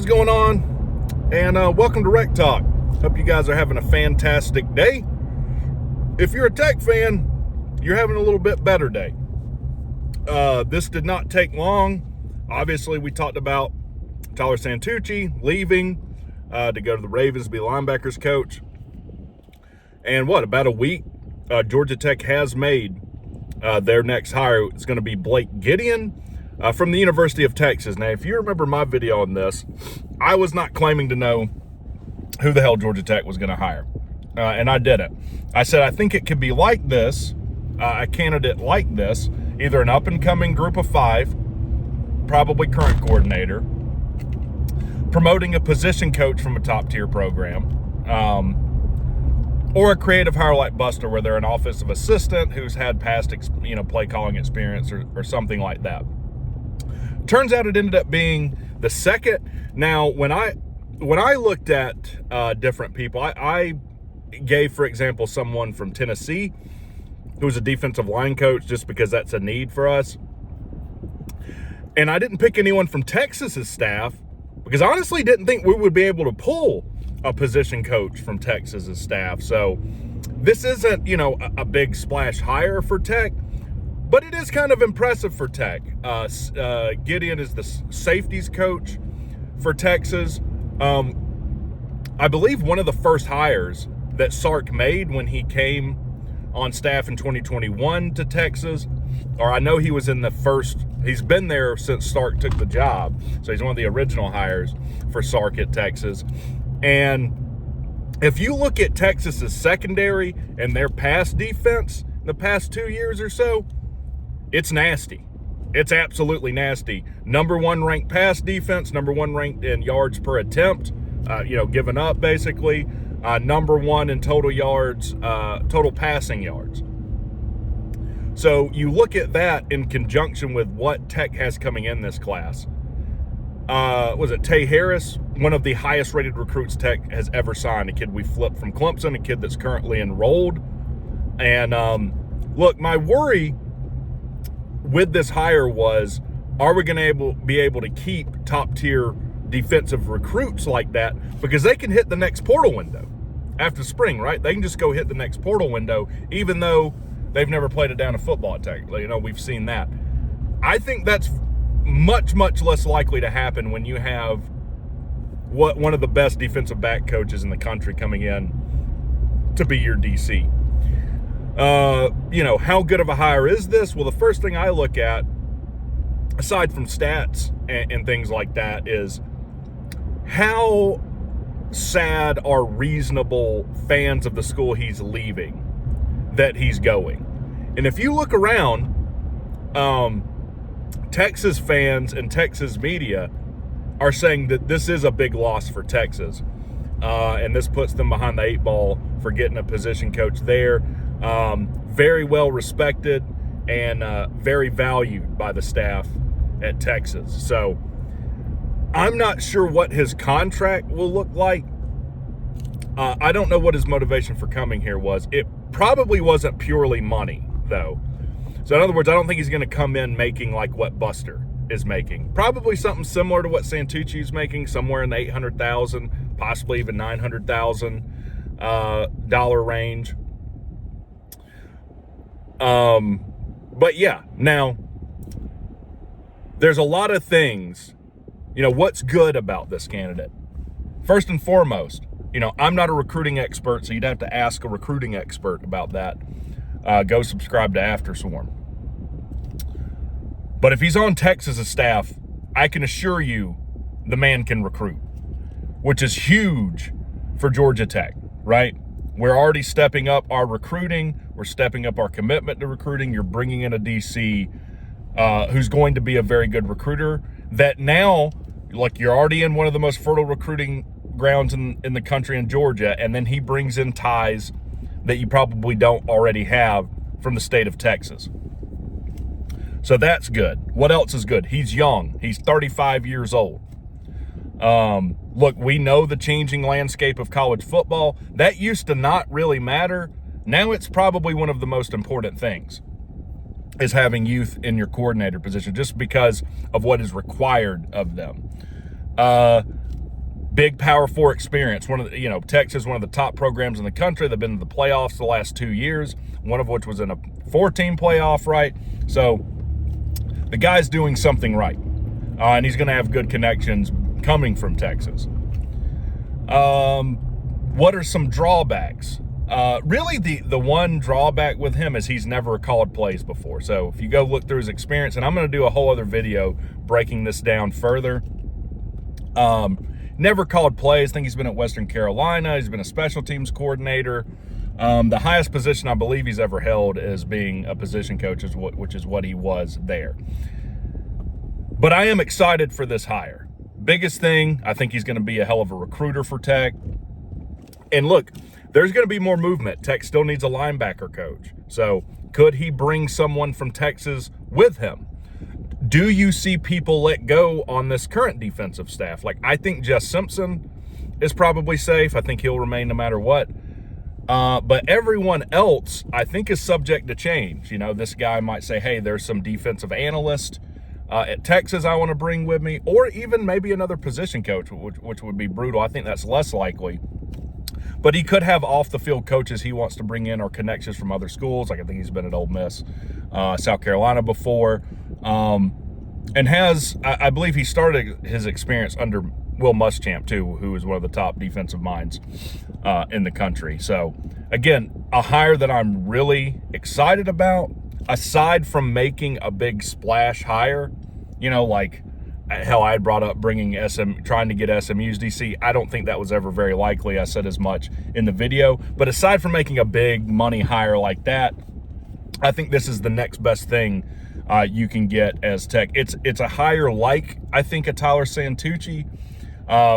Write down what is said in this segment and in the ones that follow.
is going on? And welcome to Rec Talk. Hope you guys are having a fantastic day. If you're a Tech fan, you're having a little bit better day. This did not take long. Obviously, we talked about Tyler Santucci leaving to go to the Ravens to be linebackers coach. And about a week, Georgia Tech has made their next hire. It's going to be Blake Gideon from the University of Texas. Now, if you remember my video on this, I was not claiming to know who the hell Georgia Tech was going to hire. And I didn't. I said, I think it could be like this, a candidate like this, either an up-and-coming group of five, probably current coordinator, promoting a position coach from a top-tier program, or a creative hire like Buster, where they're an offensive assistant who's had past, play calling experience or something like that. Turns out it ended up being the second. Now, when I looked at different people, I gave, for example, someone from Tennessee who was a defensive line coach just because that's a need for us. And I didn't pick anyone from Texas's staff because I honestly didn't think we would be able to pull a position coach from Texas's staff. So this isn't, a big splash hire for Tech, but it is kind of impressive for Tech. Gideon is the safeties coach for Texas. I believe one of the first hires that Sark made when he came on staff in 2021 to Texas, or I know he was in the first, he's been there since Sark took the job. So he's one of the original hires for Sark at Texas. And if you look at Texas's secondary and their pass defense in the past 2 years or so, it's nasty. It's absolutely nasty. Number one ranked pass defense, number one ranked in yards per attempt, given up basically. Number one in total yards, total passing yards. So you look at that in conjunction with what Tech has coming in this class. Was it Tay Harris, one of the highest rated recruits Tech has ever signed, a kid we flipped from Clemson, a kid that's currently enrolled. And look, my worry with this hire was, are we going to be able to keep top tier defensive recruits like that? Because they can hit the next portal window after spring, right? They can just go hit the next portal window, even though they've never played a down of football tech. We've seen that. I think that's much, much less likely to happen when you have one of the best defensive back coaches in the country coming in to be your DC. How good of a hire is this? Well, the first thing I look at, aside from stats and things like that, is how sad are reasonable fans of the school he's leaving that he's going. And if you look around, Texas fans and Texas media are saying that this is a big loss for Texas. And this puts them behind the eight ball for getting a position coach there. Very well respected and very valued by the staff at Texas. So I'm not sure what his contract will look like. I don't know what his motivation for coming here was. It probably wasn't purely money, though. So in other words, I don't think he's going to come in making like what Buster is making. Probably something similar to what Santucci is making, somewhere in the $800,000, possibly even $900,000 dollar range. But yeah, now there's a lot of things. What's good about this candidate? First and foremost, I'm not a recruiting expert, so you'd have to ask a recruiting expert about that. Go subscribe to After Swarm. But if he's on Texas's staff, I can assure you the man can recruit, which is huge for Georgia Tech, right? We're already stepping up our recruiting. We're stepping up our commitment to recruiting. You're bringing in a DC who's going to be a very good recruiter that now, like, you're already in one of the most fertile recruiting grounds in the country in Georgia, and then he brings in ties that you probably don't already have from the state of Texas. So that's good. What else is good? He's young. He's 35 years old. Look, we know the changing landscape of college football. That used to not really matter. Now it's probably one of the most important things, is having youth in your coordinator position, just because of what is required of them. Big Power 4 experience. Texas, one of the top programs in the country. They've been to the playoffs the last 2 years, one of which was in a 4-team playoff, right? So the guy's doing something right. And he's going to have good connections coming from Texas. What are some drawbacks? Really, the one drawback with him is he's never called plays before. So if you go look through his experience, and I'm going to do a whole other video breaking this down further. Never called plays. I think he's been at Western Carolina. He's been a special teams coordinator. The highest position I believe he's ever held is being a position coach, which is what he was there. But I am excited for this hire. Biggest thing, I think he's going to be a hell of a recruiter for Tech. And look, there's going to be more movement. Tech still needs a linebacker coach. So could he bring someone from Texas with him? Do you see people let go on this current defensive staff? Like, I think Jess Simpson is probably safe. I think he'll remain no matter what. But everyone else, I think, is subject to change. This guy might say, hey, there's some defensive analyst at Texas I want to bring with me, or even maybe another position coach, which would be brutal. I think that's less likely. But he could have off-the-field coaches he wants to bring in or connections from other schools. Like, I think he's been at Ole Miss, South Carolina before. And I believe he started his experience under Will Muschamp, too, who is one of the top defensive minds in the country. So, again, a hire that I'm really excited about, aside from making a big splash hire, like, hell, I had brought up trying to get SMU's DC. I don't think that was ever very likely. I said as much in the video. But aside from making a big money hire like that, I think this is the next best thing you can get as Tech. It's a hire like, I think, a Tyler Santucci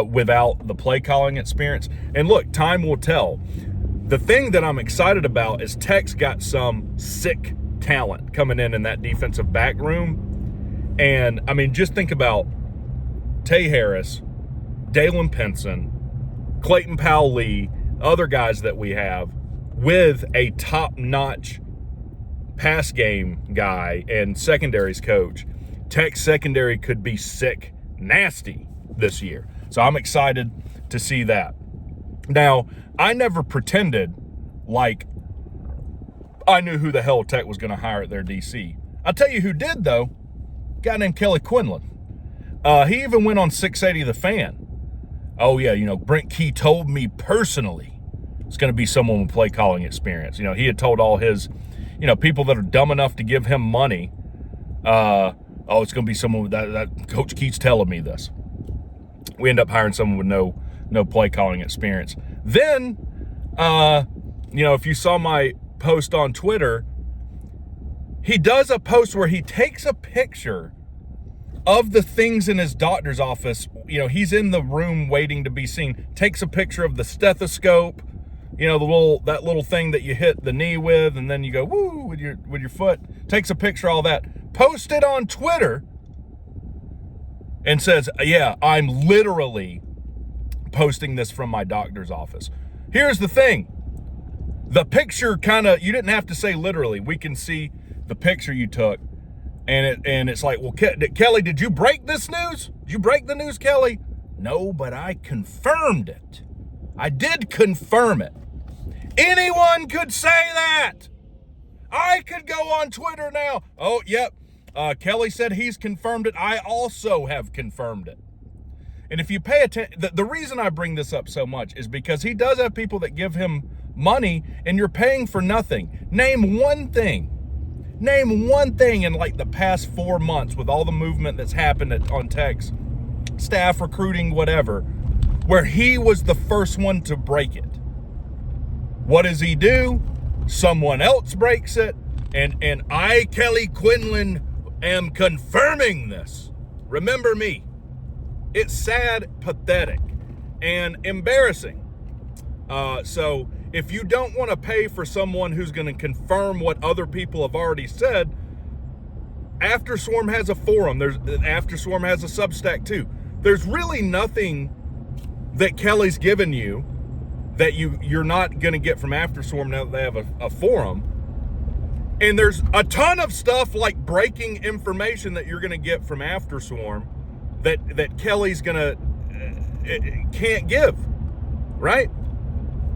without the play calling experience. And look, time will tell. The thing that I'm excited about is Tech's got some sick talent coming in that defensive back room. And, I mean, just think about Tay Harris, Dalen Pinson, Clayton Powell-Lee, other guys that we have with a top-notch pass game guy and secondaries coach. Tech secondary could be sick, nasty this year. So I'm excited to see that. Now, I never pretended like I knew who the hell Tech was going to hire at their DC. I'll tell you who did, though. A guy named Kelly Quinlan. He even went on 680 The Fan. Oh, yeah, Brent Key told me personally it's going to be someone with play calling experience. He had told all his, people that are dumb enough to give him money, it's going to be someone with that Coach Keith's telling me this. We end up hiring someone with no play calling experience. Then, if you saw my post on Twitter, he does a post where he takes a picture of the things in his doctor's office. He's in the room waiting to be seen. Takes a picture of the stethoscope, that little thing that you hit the knee with, and then you go woo with your foot. Takes a picture of all that. Post it on Twitter and says, yeah, I'm literally posting this from my doctor's office. Here's the thing. The picture you didn't have to say literally. We can see the picture you took, and it's like, well, Kelly, did you break this news? Did you break the news, Kelly? No, but I confirmed it. I did confirm it. Anyone could say that. I could go on Twitter now. Oh, yep. Kelly said he's confirmed it. I also have confirmed it. And if you pay attention, the reason I bring this up so much is because he does have people that give him money, and you're paying for nothing. Name one thing in like the past 4 months with all the movement that's happened on Tech's staff, recruiting, whatever, where he was the first one to break it. What does he do? Someone else breaks it, and I, Kelly Quinlan, am confirming this. Remember me. It's sad, pathetic, and embarrassing. So if you don't want to pay for someone who's going to confirm what other people have already said, After Swarm has a forum. After Swarm has a Substack too. There's really nothing that Kelly's given you that you're not going to get from After Swarm now that they have a forum. And there's a ton of stuff like breaking information that you're going to get from After Swarm that Kelly's going to can't give, right?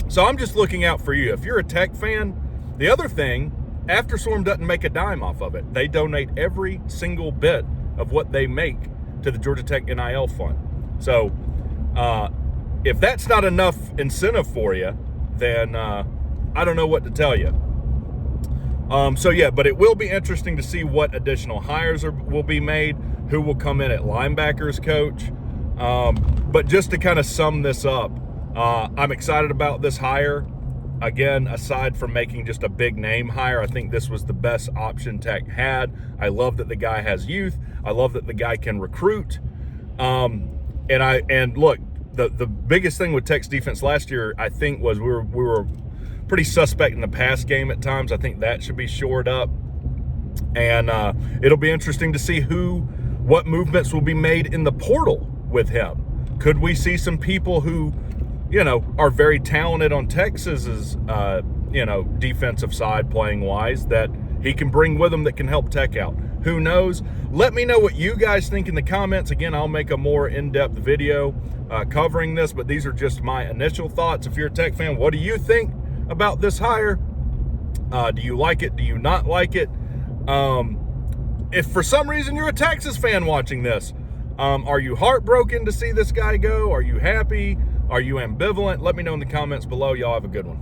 So I'm just looking out for you. If you're a Tech fan, the other thing, Afterswarm doesn't make a dime off of it. They donate every single bit of what they make to the Georgia Tech NIL fund. So if that's not enough incentive for you, then I don't know what to tell you. So yeah, but it will be interesting to see what additional hires will be made, who will come in at linebackers coach. But just to kind of sum this up, I'm excited about this hire. Again, aside from making just a big name hire, I think this was the best option Tech had. I love that the guy has youth. I love that the guy can recruit. And look, the biggest thing with Tech's defense last year, I think, was we were pretty suspect in the pass game at times. I think that should be shored up. And it'll be interesting to see what movements will be made in the portal with him. Could we see some people who, are very talented on Texas's, defensive side playing wise that he can bring with him that can help Tech out? Who knows? Let me know what you guys think in the comments. Again, I'll make a more in-depth video covering this, but these are just my initial thoughts. If you're a Tech fan, what do you think about this hire? Do you like it? Do you not like it? If for some reason you're a Texas fan watching this, are you heartbroken to see this guy go? Are you happy? Are you ambivalent? Let me know in the comments below. Y'all have a good one.